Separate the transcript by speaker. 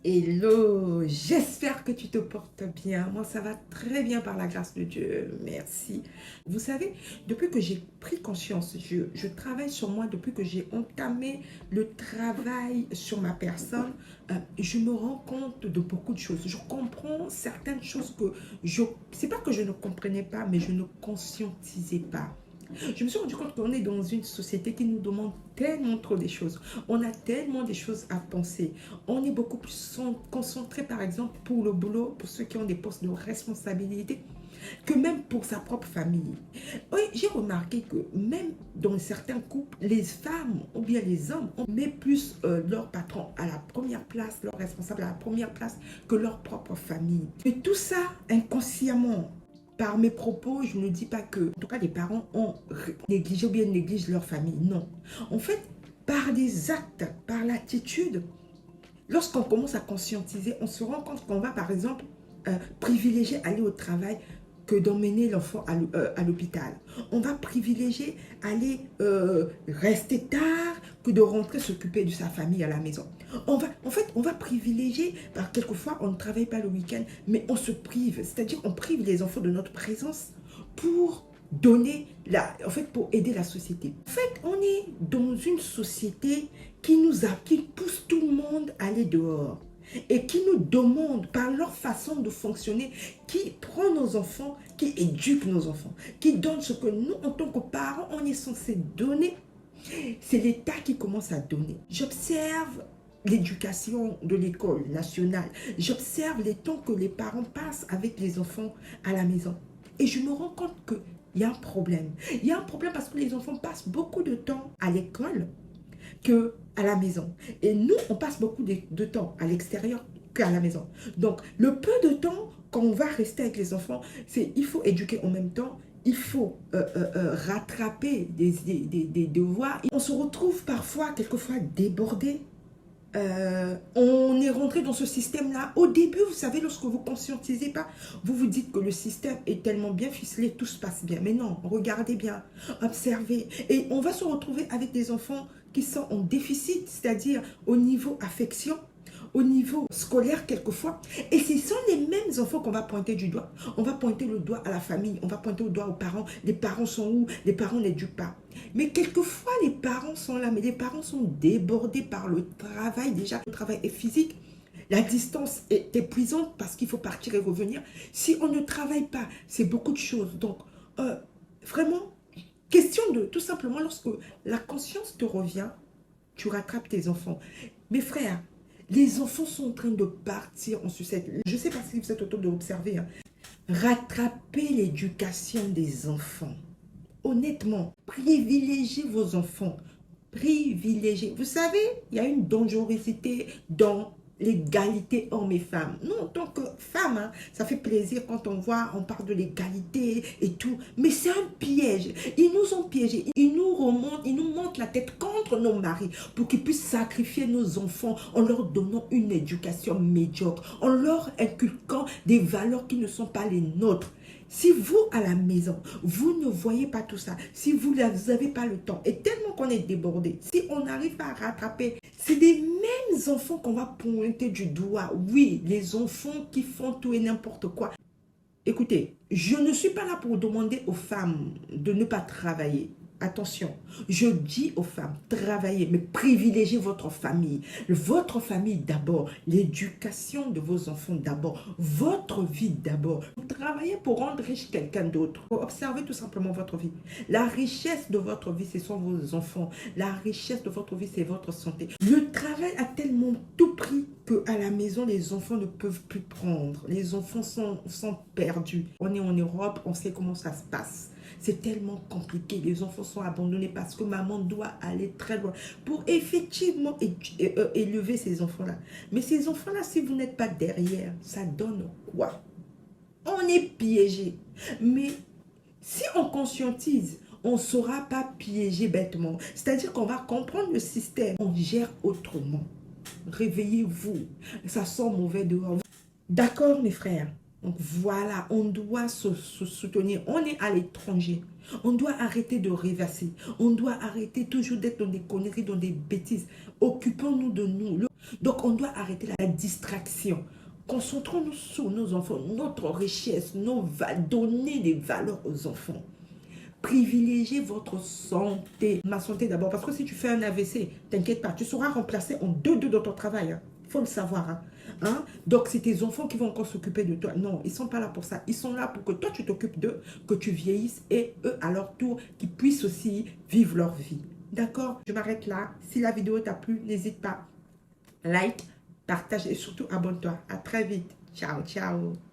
Speaker 1: Hello, j'espère que tu te portes bien. Moi, ça va très bien par la grâce de Dieu. Merci. Vous savez, depuis que j'ai pris conscience, je travaille sur moi, depuis que j'ai entamé le travail sur ma personne, je me rends compte de beaucoup de choses. Je comprends certaines choses que c'est pas que je ne comprenais pas, mais je ne conscientisais pas. Je me suis rendu compte qu'on est dans une société qui nous demande tellement trop des choses. On a tellement des choses à penser. On est beaucoup plus concentré, par exemple, pour le boulot, pour ceux qui ont des postes de responsabilité, que même pour sa propre famille. Oui, j'ai remarqué que même dans certains couples, les femmes ou bien les hommes, on met plus leur patron à la première place, leur responsable à la première place que leur propre famille. Et tout ça inconsciemment. Par mes propos, je ne dis pas que, en tout cas, les parents ont négligé ou bien négligent leur famille. Non. En fait, par des actes, par l'attitude, lorsqu'on commence à conscientiser, on se rend compte qu'on va, par exemple, privilégier aller au travail que d'emmener l'enfant à l'hôpital. On va privilégier aller rester tard que de rentrer s'occuper de sa famille à la maison. En fait, on va privilégier, quelquefois on ne travaille pas le week-end, mais on se prive, c'est-à-dire on prive les enfants de notre présence pour donner, pour aider la société. En fait, on est dans une société qui pousse tout le monde à aller dehors et qui nous demande par leur façon de fonctionner, qui prend nos enfants, qui éduque nos enfants, qui donne ce que nous, en tant que parents, on est censé donner. C'est l'État qui commence à donner. J'observe l'éducation de l'école nationale. J'observe les temps que les parents passent avec les enfants à la maison. Et je me rends compte qu'il y a un problème. Il y a un problème parce que les enfants passent beaucoup de temps à l'école qu'à la maison. Et nous, on passe beaucoup de temps à l'extérieur qu'à la maison. Donc, le peu de temps qu'on va rester avec les enfants, il faut éduquer en même temps, il faut rattraper des devoirs. On se retrouve parfois, quelquefois, débordé. On est rentré dans ce système-là. Au début, vous savez, lorsque vous ne conscientisez pas, vous vous dites que le système est tellement bien ficelé, tout se passe bien. Mais non, regardez bien, observez. Et on va se retrouver avec des enfants qui sont en déficit, c'est-à-dire au niveau affection, au niveau scolaire quelquefois. Et ce sont les mêmes enfants qu'on va pointer du doigt. On va pointer le doigt à la famille, on va pointer le doigt aux parents. Les parents sont où? Les parents n'éduquent pas. Mais quelquefois, les parents sont là, mais les parents sont débordés par le travail. Déjà, le travail est physique. La distance est épuisante parce qu'il faut partir et revenir. Si on ne travaille pas, c'est beaucoup de choses. Donc, vraiment, question de, tout simplement, lorsque la conscience te revient, tu rattrapes tes enfants. Mes frères, les enfants sont en train de partir en sucette. Je ne sais pas si vous êtes autour de l'observer. Hein. Rattrapez l'éducation des enfants. Honnêtement, privilégiez vos enfants. Privilégiez. Vous savez, il y a une dangerosité dans l'égalité hommes et femmes. Nous, en tant que femmes, hein, ça fait plaisir quand on parle de l'égalité et tout. Mais c'est un piège. Ils nous ont piégés. Ils nous montent la tête contre nos maris pour qu'ils puissent sacrifier nos enfants en leur donnant une éducation médiocre, en leur inculquant des valeurs qui ne sont pas les nôtres. Si vous, à la maison, vous ne voyez pas tout ça, si vous n'avez pas le temps, et tellement qu'on est débordé, si on n'arrive pas à rattraper, c'est des mêmes enfants qu'on va pointer du doigt. Oui, les enfants qui font tout et n'importe quoi. Écoutez, je ne suis pas là pour demander aux femmes de ne pas travailler. Attention, je dis aux femmes, travaillez, mais privilégiez votre famille. Votre famille d'abord, l'éducation de vos enfants d'abord, votre vie d'abord. Vous travaillez pour rendre riche quelqu'un d'autre. Observez tout simplement votre vie. La richesse de votre vie, ce sont vos enfants. La richesse de votre vie, c'est votre santé. Le travail a tellement tout pris qu'à la maison, les enfants ne peuvent plus prendre. Les enfants sont perdus. On est en Europe, on sait comment ça se passe. C'est tellement compliqué. Les enfants sont abandonnés parce que maman doit aller très loin pour effectivement élever ces enfants-là. Mais ces enfants-là, si vous n'êtes pas derrière, ça donne quoi? On est piégé. Mais si on conscientise, on ne saura pas piéger bêtement. C'est-à-dire qu'on va comprendre le système. On gère autrement. Réveillez-vous. Ça sent mauvais dehors. D'accord, mes frères? Donc voilà, on doit se soutenir. On est à l'étranger. On doit arrêter de rêvasser. On doit arrêter toujours d'être dans des conneries, dans des bêtises. Occupons-nous de nous. Donc, on doit arrêter la distraction. Concentrons-nous sur nos enfants, notre richesse, donner des valeurs aux enfants. Privilégiez votre santé. Ma santé d'abord, parce que si tu fais un AVC, t'inquiète pas, tu seras remplacé en 2-2 dans ton travail. Il faut le savoir. Hein? Donc, c'est tes enfants qui vont encore s'occuper de toi. Non, ils ne sont pas là pour ça. Ils sont là pour que toi, tu t'occupes d'eux, que tu vieillisses et eux, à leur tour, qu'ils puissent aussi vivre leur vie. D'accord? Je m'arrête là. Si la vidéo t'a plu, n'hésite pas. Like, partage et surtout abonne-toi. À très vite. Ciao, ciao.